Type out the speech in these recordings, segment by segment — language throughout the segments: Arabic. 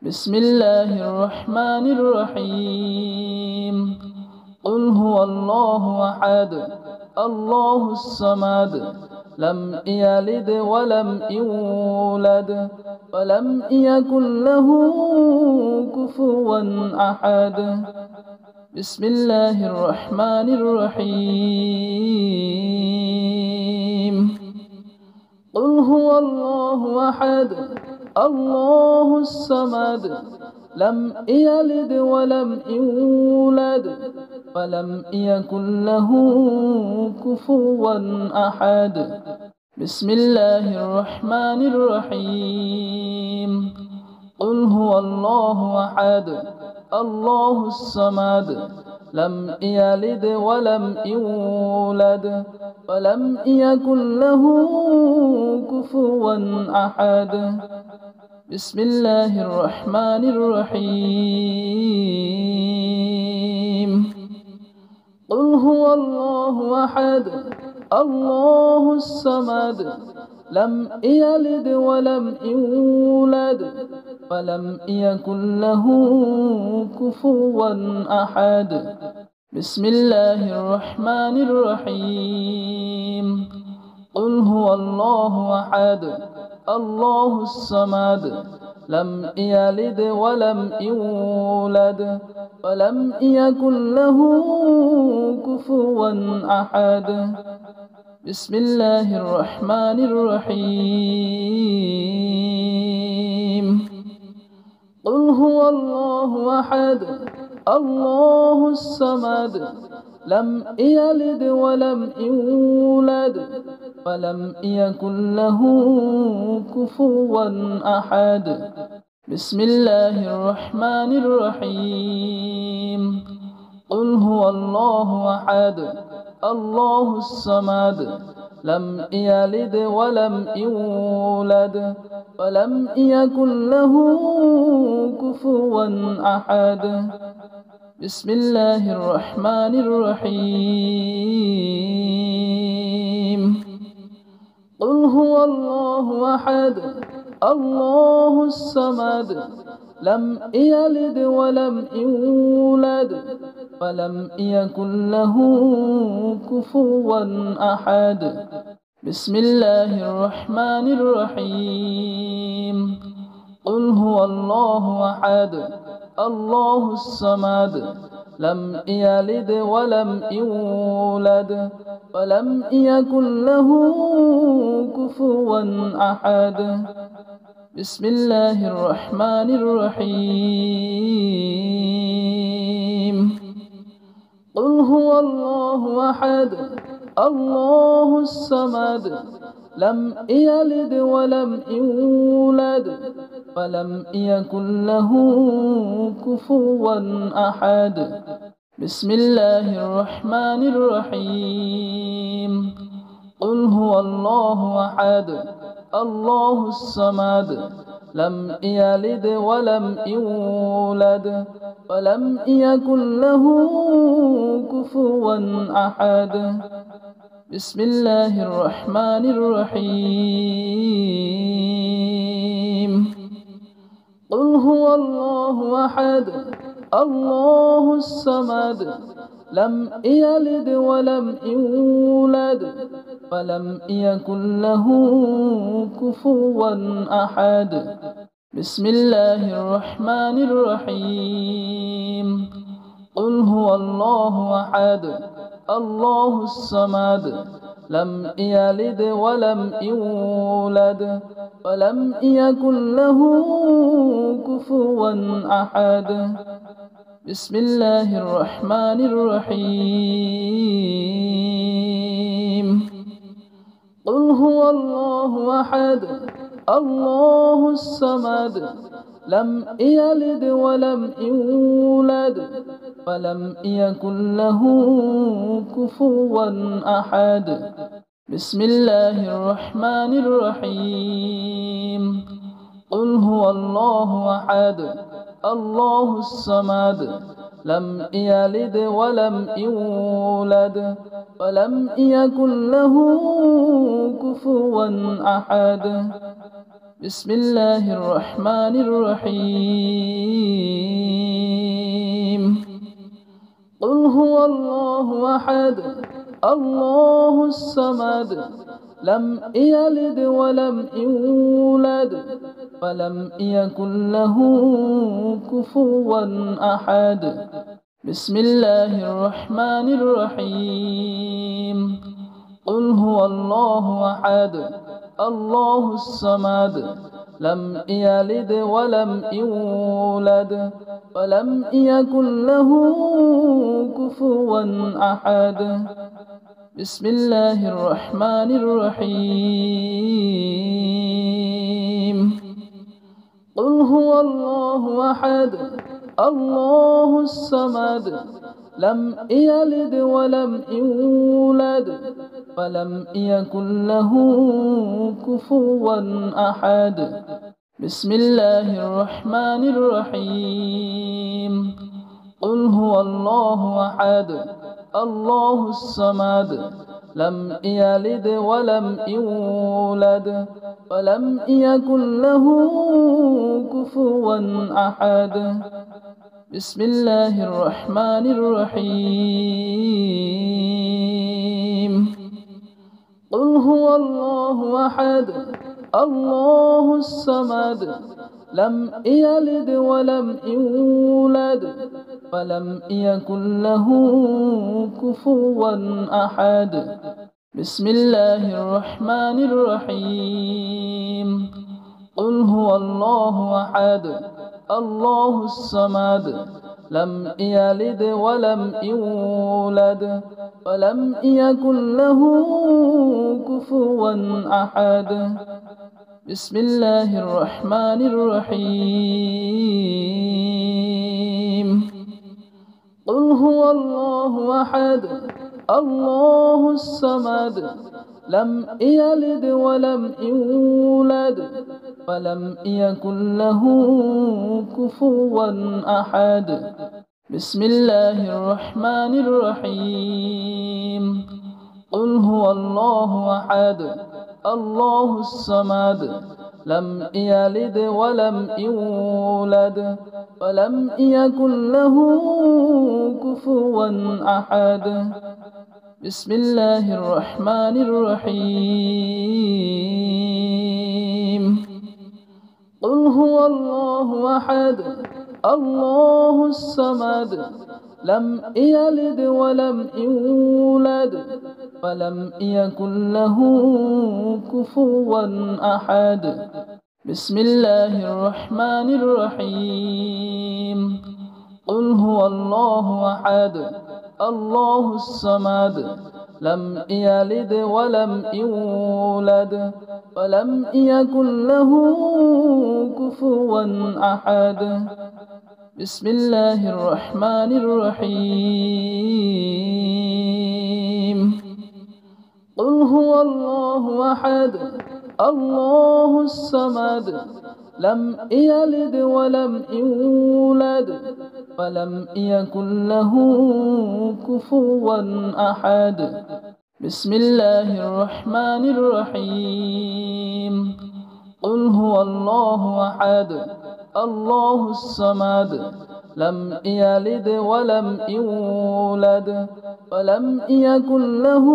بسم الله الرحمن الرحيم. قل هو الله أحد الله الصمد لم يلد ولم يولد ولم يكن له كفوا أحد. بسم الله الرحمن الرحيم. قل هو الله أحد الله الصمد لم يلد ولم يولد ولم يكن له كفوا أحد. بسم الله الرحمن الرحيم. قل هو الله أحد الله الصمد لم يلد ولم يولد ولم يكن له كفوا أحد. بسم الله الرحمن الرحيم. قل هو الله أحد الله الصمد لم يلد ولم يولد ولم يكن له كفوا أحد. بسم الله الرحمن الرحيم. قل هو الله أحد الله الصمد لم يلد ولم يولد ولم يكن له كفوا أحد. بسم الله الرحمن الرحيم. قل هو الله أحد الله الصمد لم يلد ولم يولد ولم يكن له كفوا أحد. بسم الله الرحمن الرحيم. قل هو الله أحد الله الصمد لم يلد ولم يولد ولم يكن له كفوا أحد. بسم الله الرحمن الرحيم. قل هو الله أحد الله الصمد لم يلد ولم يولد ولم يكن له كفوا أحد. بسم الله الرحمن الرحيم. قل هو الله أحد الله الصمد لم يلد ولم يولد ولم يكن له كفوا أحد. بسم الله الرحمن الرحيم. قل هو الله أحد الله الصمد لم يلد ولم يولد ولم يكن له كفوا أحد. بسم الله الرحمن الرحيم. قل هو الله أحد الله الصمد لم يلد ولم يولد ولم يكن له كفوا أحد. بسم الله الرحمن الرحيم. قل هو الله أحد الله الصمد لم يلد ولم يولد ولم يكن له كفوا أحد. بسم الله الرحمن الرحيم. قل هو الله أحد الله الصمد لم يلد ولم يولد ولم يكن له كفوا أحد. بسم الله الرحمن الرحيم. قل هو الله أحد الله الصمد لم يلد ولم يولد ولم يكن له كفوا أحد. بسم الله الرحمن الرحيم. قل هو الله أحد الله الصمد لم يلد ولم يولد ولم يكن له كفوا أحد. بسم الله الرحمن الرحيم قل هو الله أحد الله الصمد لم يلد ولم يولد ولم يكن له كفوا أحد بسم الله الرحمن الرحيم قل هو الله أحد الله الصمد لم يلد ولم يولد ولم يكن له كفوا أحد بسم الله الرحمن الرحيم قل هو الله أحد الله الصمد لم يلد ولم يولد ولم يكن له كفوا أحد بسم الله الرحمن الرحيم قل هو الله أحد الله الصمد لم يلد ولم يولد ولم يكن له كفوا أحد بسم الله الرحمن الرحيم قل هو الله أحد الله الصمد لم يلد ولم يولد ولم يكن له كفوا أحد بسم الله الرحمن الرحيم قل هو الله أحد الله الصمد لم يلد ولم يولد ولم يكن له كفوا أحد بسم الله الرحمن الرحيم قل هو الله أحد الله الصمد لم يلد ولم يولد ولم يكن له كفوا أحد بسم الله الرحمن الرحيم قل هو الله أحد الله الصمد لم يلد ولم يولد ولم يكن له كفوا أحد بسم الله الرحمن الرحيم قل هو الله أحد الله الصمد لم يلد ولم يولد ولم يكن له كفوا أحد بسم الله الرحمن الرحيم قل هو الله أحد الله الصمد لم يلد ولم يولد ولم يكن له كفوا أحد بسم الله الرحمن الرحيم قل هو الله أحد الله الصمد لم يلد ولم يولد ولم يكن له كفوا أحد بسم الله الرحمن الرحيم قل هو الله أحد الله الصمد لم يلد ولم يولد ولم يكن له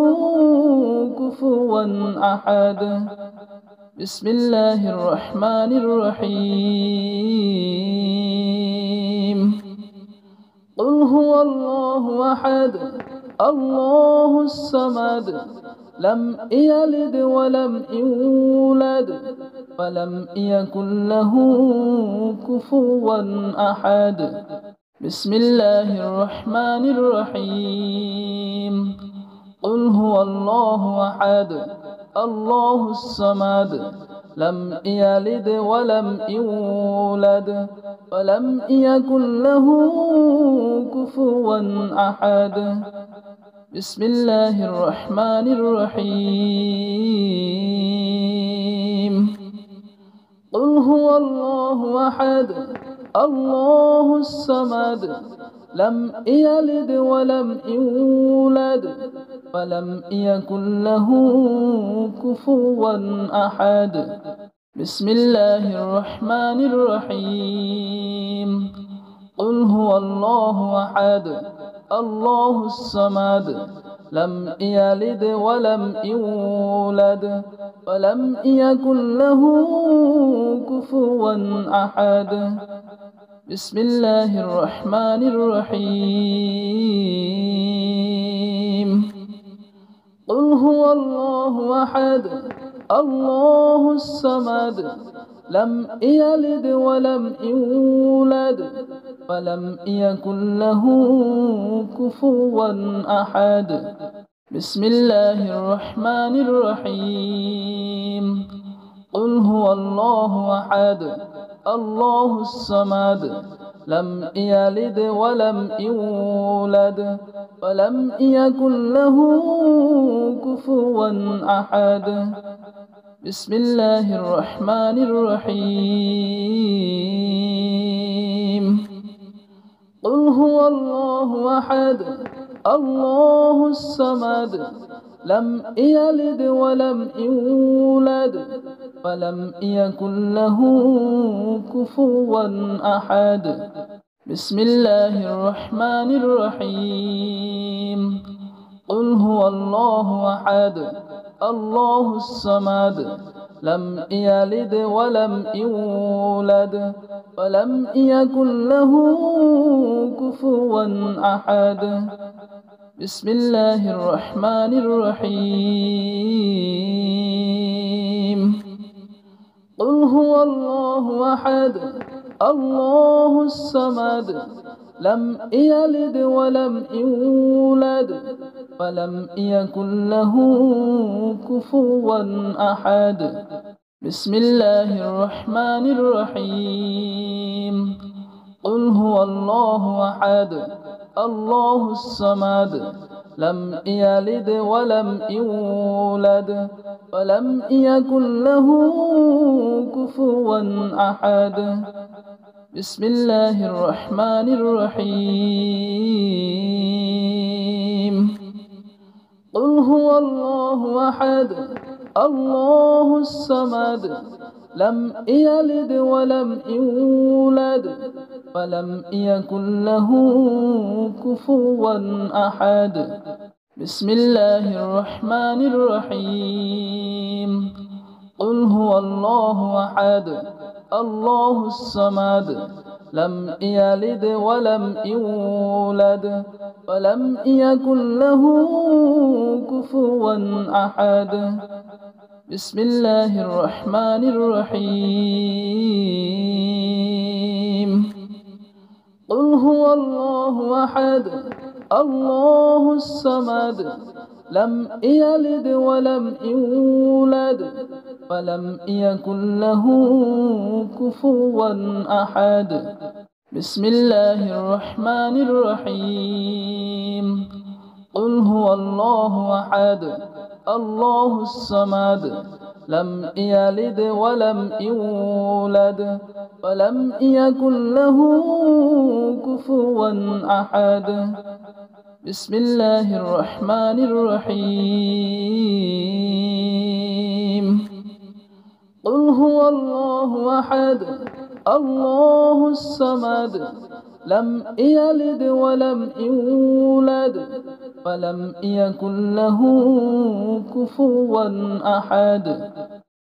كفوا أحد بسم الله الرحمن الرحيم قل هو الله أحد الله الصمد لم يلد ولم يولد ولم يكن له كفوا أحد بسم الله الرحمن الرحيم قل هو الله أحد الله الصمد لم يلد ولم يولد ولم يكن له كفوا أحد بسم الله الرحمن الرحيم قل هو الله أحد الله الصمد لم يلد ولم يولد ولم يكن له كفوا أحد بسم الله الرحمن الرحيم قل هو الله أحد الله الصمد لم يلد ولم يولد ولم يكن له كفوا أحد بسم الله الرحمن الرحيم قل هو الله أحد الله الصمد لم يلد ولم يولد ولم يكن له كفوا أحد بسم الله الرحمن الرحيم قل هو الله أحد الله الصمد لم يلد ولم يولد ولم يكن له كفوا أحد بسم الله الرحمن الرحيم قل هو الله أحد الله الصمد لم يلد ولم يولد ولم يكن له كفوا أحد بسم الله الرحمن الرحيم قل هو الله أحد الله الصمد لم يلد ولم يولد ولم يكن له كفوا أحد بسم الله الرحمن الرحيم قل هو الله أحد الله الصمد لم يلد ولم يولد ولم يكن له كفوا أحد بسم الله الرحمن الرحيم قل هو الله أحد الله الصمد لم يلد ولم يولد ولم يكن له كفوا أحد بسم الله الرحمن الرحيم قل هو الله أحد الله الصمد لم يلد ولم يولد ولم يكن له كفوا أحد بسم الله الرحمن الرحيم قل هو الله أحد الله الصمد لم يلد ولم يولد ولم يكن له كفوا أحد بسم الله الرحمن الرحيم قل هو الله أحد الله الصمد لم يلد ولم يولد ولم يكن له كفوا أحد بسم الله الرحمن الرحيم قل هو الله أحد الله الصمد لم يلد ولم يولد ولم يكن له كفوا أحد بسم الله الرحمن الرحيم قل هو الله أحد الله الصمد لم يلد ولم يولد ولم يكن له كفوا أحد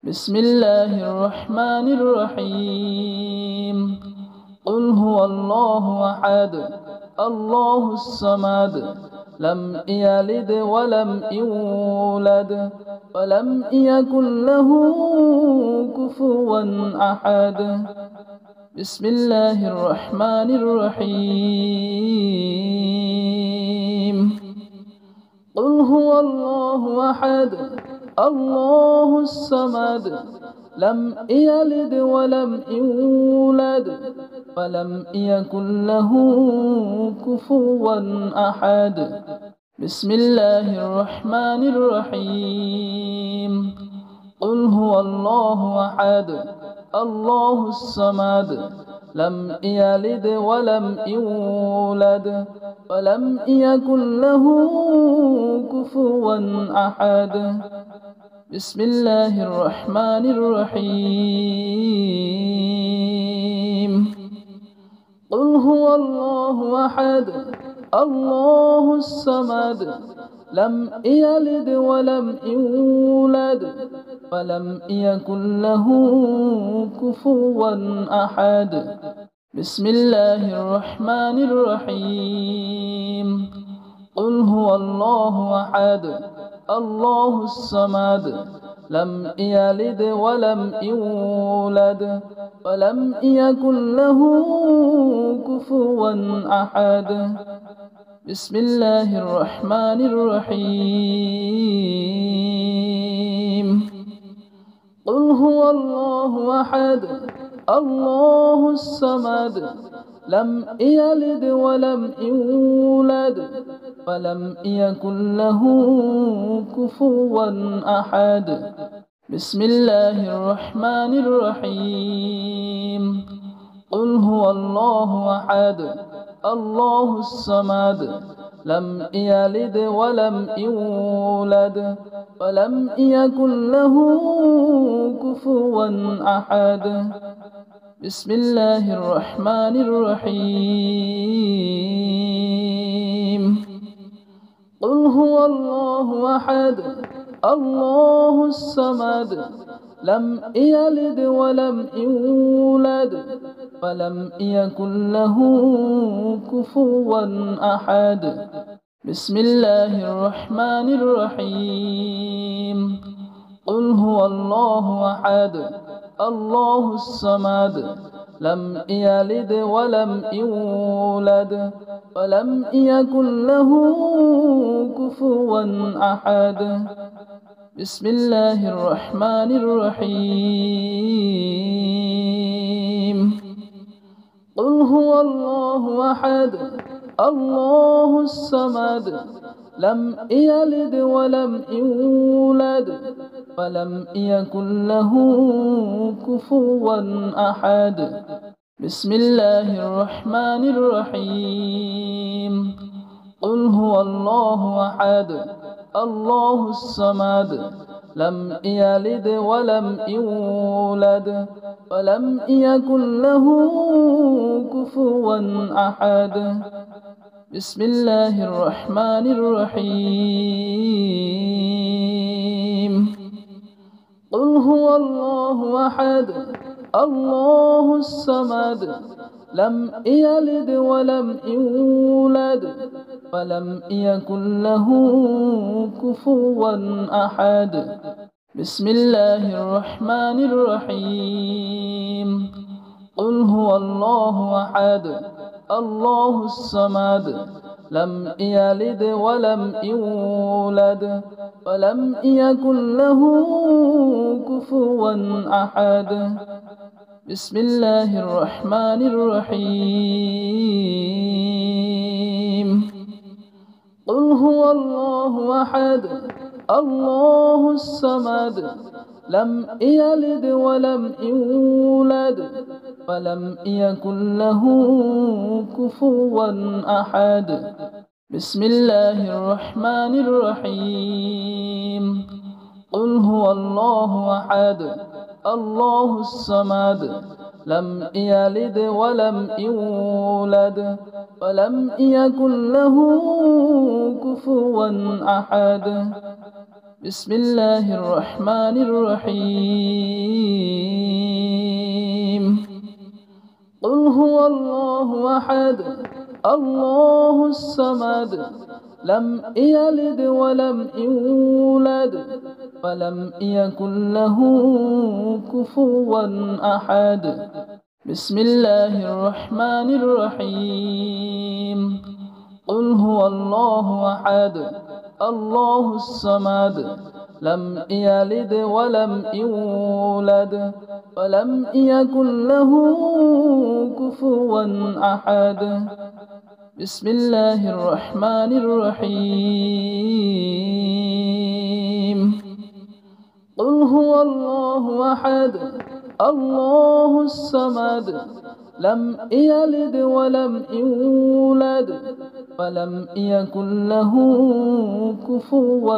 بسم الله الرحمن الرحيم قل هو الله أحد الله الصمد لم يلد ولم يولد ولم يكن له كفوا أحد بسم الله الرحمن الرحيم قل هو الله أحد الله الصمد لم يلد ولم يولد ولم يكن له كفوا أحد بسم الله الرحمن الرحيم قل هو الله أحد الله الصمد لم يلد ولم يولد ولم يكن له كفوا أحد بسم الله الرحمن الرحيم قل هو الله أحد الله الصمد لم يلد ولم يولد ولم يكن له كفوا أحد بسم الله الرحمن الرحيم قل هو الله أحد الله الصمد لم يلد ولم يولد ولم يكن له كفوا أحد بسم الله الرحمن الرحيم قل هو الله أحد الله الصمد لم يلد ولم يولد ولم يكن له كفوا أحد بسم الله الرحمن الرحيم قل هو الله أحد الله الصمد لم يلد ولم يولد ولم يكن له كفوا أحد بسم الله الرحمن الرحيم قل هو الله أحد الله الصمد لم يلد ولم يولد ولم يكن له كفوا أحد بسم الله الرحمن الرحيم قل هو الله أحد الله الصمد لم يلد ولم يولد ولم يكن له كفوا أحد بسم الله الرحمن الرحيم قل هو الله أحد الله الصمد لم يلد ولم يولد ولم يكن له كفوا أحد بسم الله الرحمن الرحيم قل هو الله أحد الله الصمد لم يلد ولم يولد ولم يكن له كفوا أحد بسم الله الرحمن الرحيم قل هو الله أحد الله الصمد لم يلد ولم يولد ولم يكن له كفوا أحد بسم الله الرحمن الرحيم قل هو الله أحد الله الصمد لم يلد ولم يولد ولم يكن له كفوا أحد بسم الله الرحمن الرحيم قل هو الله أحد الله الصمد لم يلد ولم يولد ولم يكن له كفوا أحد بسم الله الرحمن الرحيم قل هو الله أحد الله الصمد لم يلد ولم يولد ولم يكن له كفوا أحد بسم الله الرحمن الرحيم قل هو الله أحد الله الصمد لم يلد ولم يولد ولم يكن له كفوا أحد بسم الله الرحمن الرحيم قل هو الله أحد الله الصمد لم يلد ولم يولد ولم يكن له كفوا أحد بسم الله الرحمن الرحيم قل هو الله أحد الله الصمد لم يلد ولم يولد ولم يكن له كفوا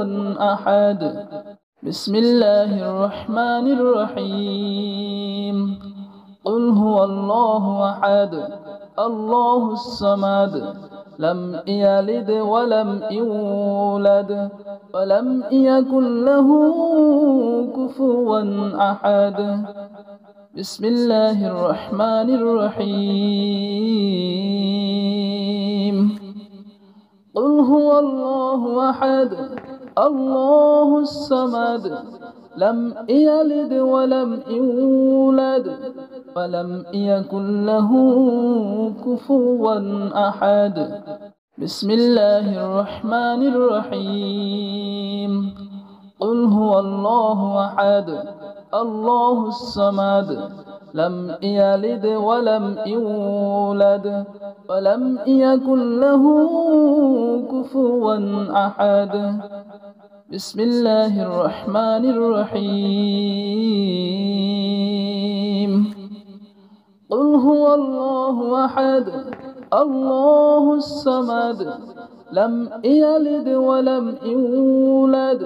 أحد بسم الله الرحمن الرحيم قل هو الله أحد الله الصمد لم يلد ولم يولد ولم يكن له كفوا أحد بسم الله الرحمن الرحيم قل هو الله أحد الله الصمد لم يلد ولم يولد ولم يكن له كفوا أحد بسم الله الرحمن الرحيم قل هو الله أحد الله الصمد لم يلد ولم يولد ولم يكن له كفوا أحد بسم الله الرحمن الرحيم قل هو الله أحد الله الصمد لم يلد ولم يولد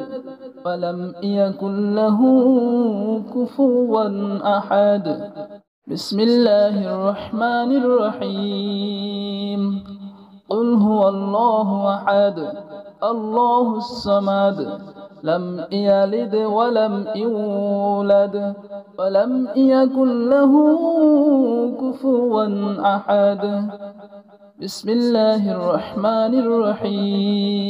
ولم يكن له كفوا أحد بسم الله الرحمن الرحيم قل هو الله أحد الله الصمد لم يلد ولم يولد ولم يكن له كفوا أحد بسم الله الرحمن الرحيم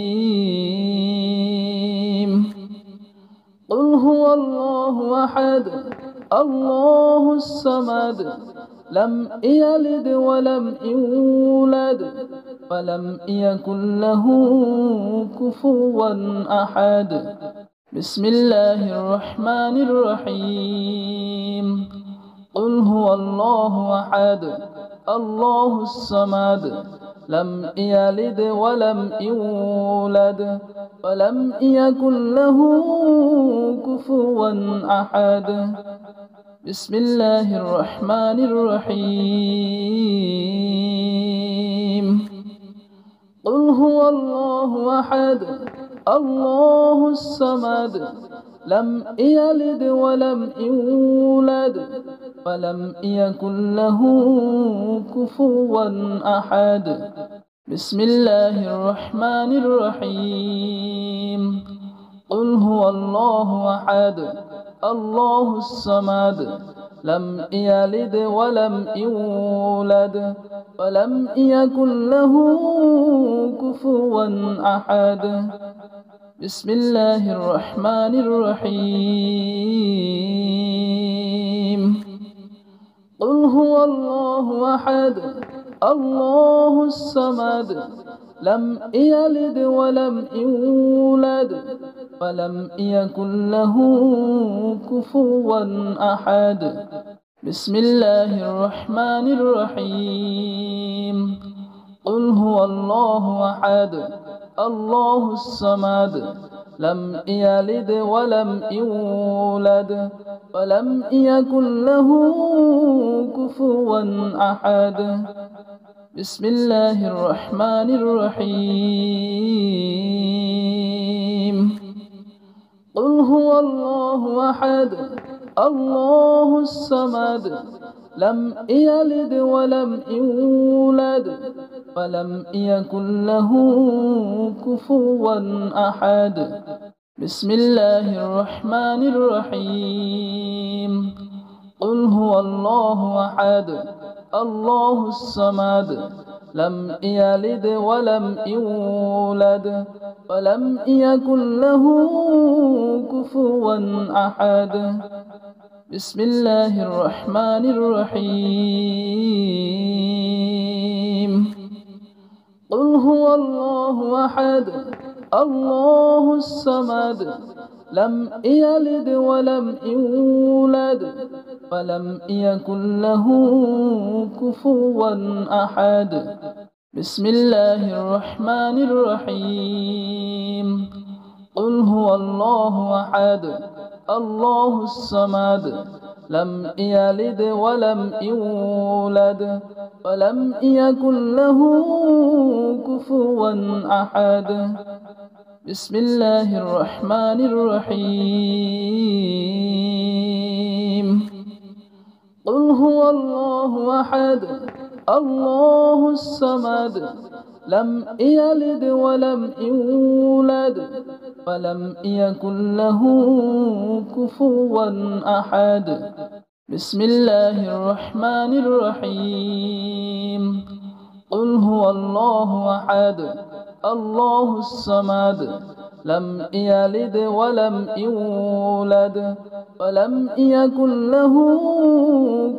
قل هو الله أحد الله الصمد لم يلد ولم يولد ولم يكن له كفوا أحد بسم الله الرحمن الرحيم قل هو الله أحد الله الصمد لم يلد ولم يولد ولم يكن له كفوا أحد بسم الله الرحمن الرحيم قل هو الله أحد الله الصمد لم يلد ولم يولد ولم يكن له كفوا أحد بسم الله الرحمن الرحيم قل هو الله أحد الله الصمد لم يلد ولم يولد ولم يكن له كفوا أحد بسم الله الرحمن الرحيم قل هو الله أحد الله الصمد لم يلد ولم يولد ولم يكن له كفوا أحد بسم الله الرحمن الرحيم قل هو الله أحد الله الصمد لم يلد ولم يولد ولم يكن له كفوا أحد بسم الله الرحمن الرحيم قل هو الله أحد الله الصمد لم يلد ولم يولد ولم يكن له كفوا أحد بسم الله الرحمن الرحيم قل هو الله أحد الله الصمد لم يلد ولم يولد ولم يكن له كفوا أحد بسم الله الرحمن الرحيم قل هو الله أحد الله الصمد لم يلد ولم يولد ولم يكن له كفوا أحد بسم الله الرحمن الرحيم قل هو الله أحد الله الصمد لم يلد ولم يولد ولم يكن له كفوا أحد بسم الله الرحمن الرحيم قل هو الله أحد الله الصمد لم يلد ولم يولد ولم يكن له كفوا أحد بسم الله الرحمن الرحيم قل هو الله أحد الله الصمد لم يلد ولم يولد ولم يكن له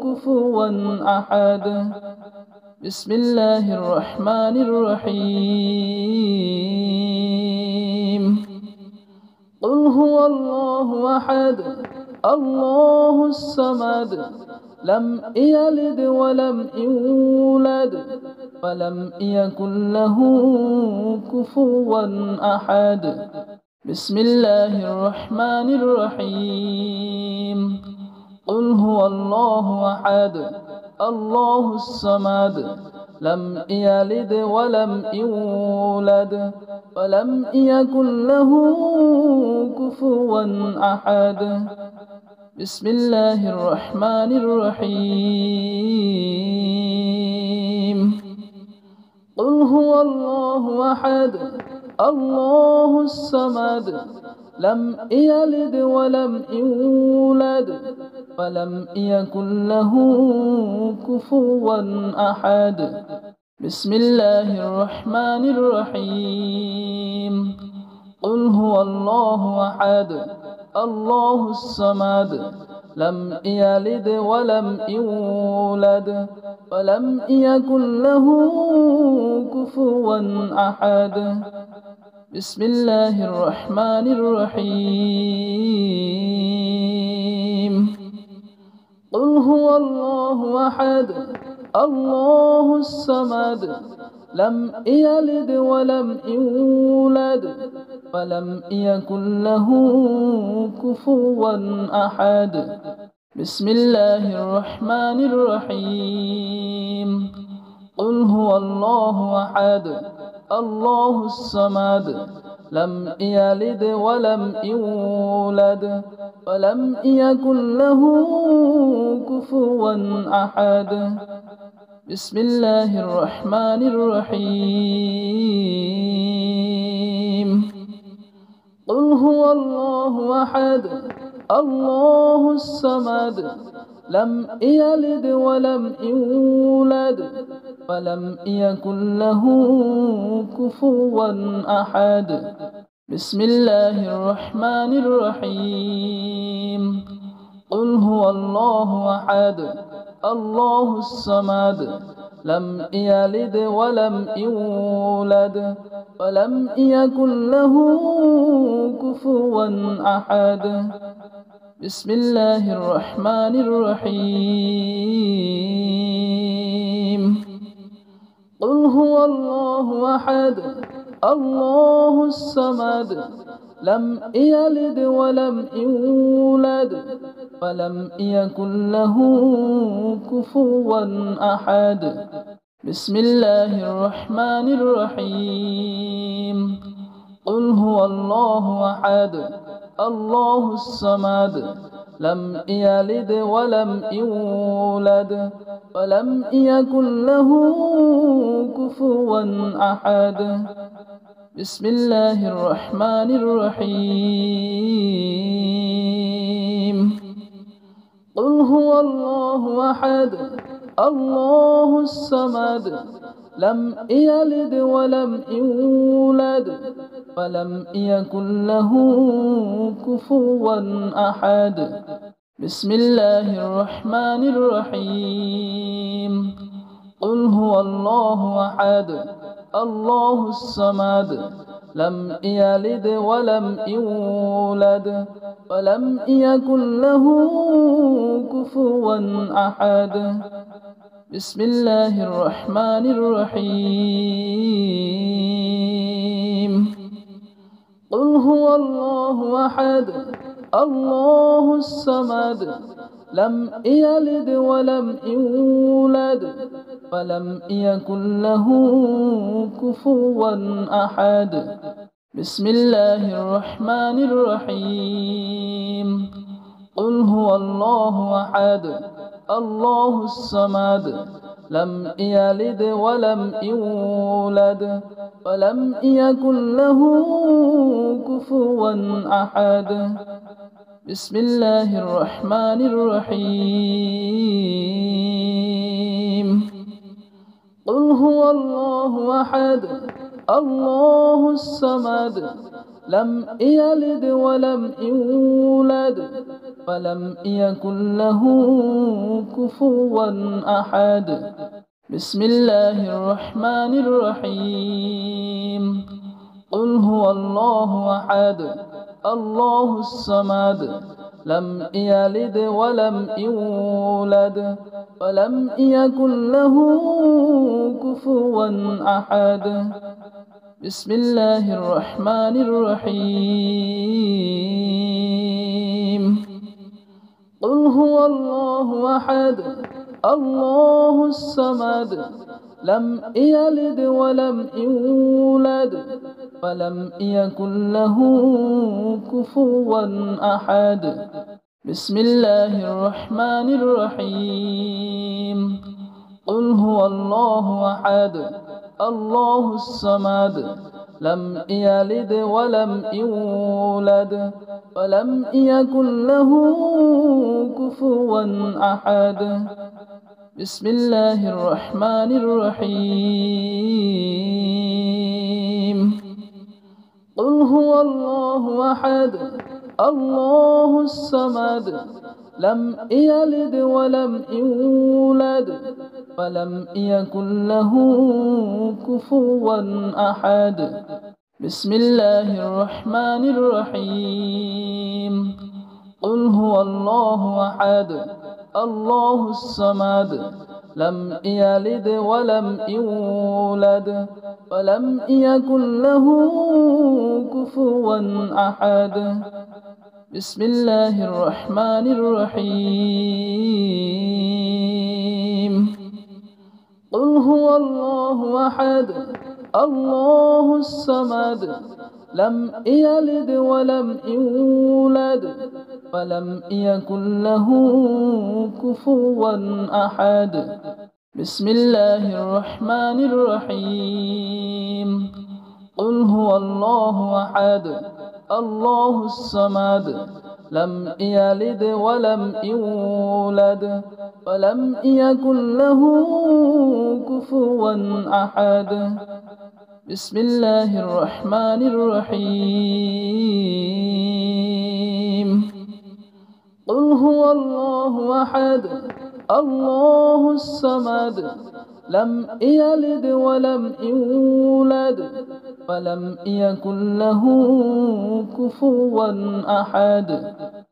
كفوا أحد بسم الله الرحمن الرحيم قل هو الله أحد الله الصمد لم يلد ولم يولد ولم يكن له كفوا أحد بسم الله الرحمن الرحيم قل هو الله أحد الله الصمد لم يلد ولم يولد ولم يكن له كفوا أحد بسم الله الرحمن الرحيم قل هو الله أحد الله الصمد لم يلد ولم يولد ولم يكن له كفوا أحد بسم الله الرحمن الرحيم قل هو الله أحد الله الصمد لم يلد ولم يولد ولم يكن له كفوا أحد بسم الله الرحمن الرحيم قل هو الله أحد الله الصمد لم يلد ولم يولد ولم يكن له كفوا أحد بسم الله الرحمن الرحيم قل هو الله أحد الله الصمد لم يلد ولم يولد ولم يكن له كفوا أحد بسم الله الرحمن الرحيم قل هو الله أحد الله الصمد لم يلد ولم يولد ولم يكن له كفوا أحد بسم الله الرحمن الرحيم قل هو الله أحد الله الصمد لم يلد ولم يولد ولم يكن له كفوا أحد بسم الله الرحمن الرحيم قل هو الله أحد الله الصمد لم يلد ولم يولد ولم يكن له كفوا أحد بسم الله الرحمن الرحيم قل هو الله أحد الله الصمد لم يلد ولم يولد ولم يكن له كفوا أحد بسم الله الرحمن الرحيم قل هو الله أحد الله الصمد لم يلد ولم يولد ولم يكن له كفوا أحد بسم الله الرحمن الرحيم قل هو الله أحد الله الصمد لم يلد ولم يولد ولم يكن له كفوا أحد بسم الله الرحمن الرحيم قل هو الله أحد الله الصمد لم يلد ولم يولد ولم يكن له كفوا أحد بسم الله الرحمن الرحيم قل هو الله أحد الله الصمد لم يلد ولم يولد ولم يكن له كفوا أحد بسم الله الرحمن الرحيم قل هو الله أحد الله الصمد لم يلد ولم يولد ولم يكن له كفوا أحد بسم الله الرحمن الرحيم قل هو الله أحد الله الصمد لم يلد ولم يولد ولم يكن له كفوا أحد بسم الله الرحمن الرحيم قل هو الله أحد الله الصمد لم يلد ولم يولد ولم يكن له كفوا أحد بسم الله الرحمن الرحيم قل هو الله أحد الله الصمد لم يلد ولم يولد ولم يكن له كفوا أحد بسم الله الرحمن الرحيم قل هو الله أحد الله الصمد لم يلد ولم يولد ولم يكن له كفوا أحد بسم الله الرحمن الرحيم قل هو الله أحد الله الصمد لم يلد ولم يولد ولم يكن له كفوا أحد بسم الله الرحمن الرحيم قل هو الله أحد الله الصمد لم يلد ولم يولد ولم يكن له كفوا أحد بسم الله الرحمن الرحيم قل هو الله أحد الله الصمد لم يلد ولم يولد ولم يكن له كفوا أحد بسم الله الرحمن الرحيم قل هو الله أحد الله الصمد لم يلد ولم يولد ولم يكن له كفوا أحد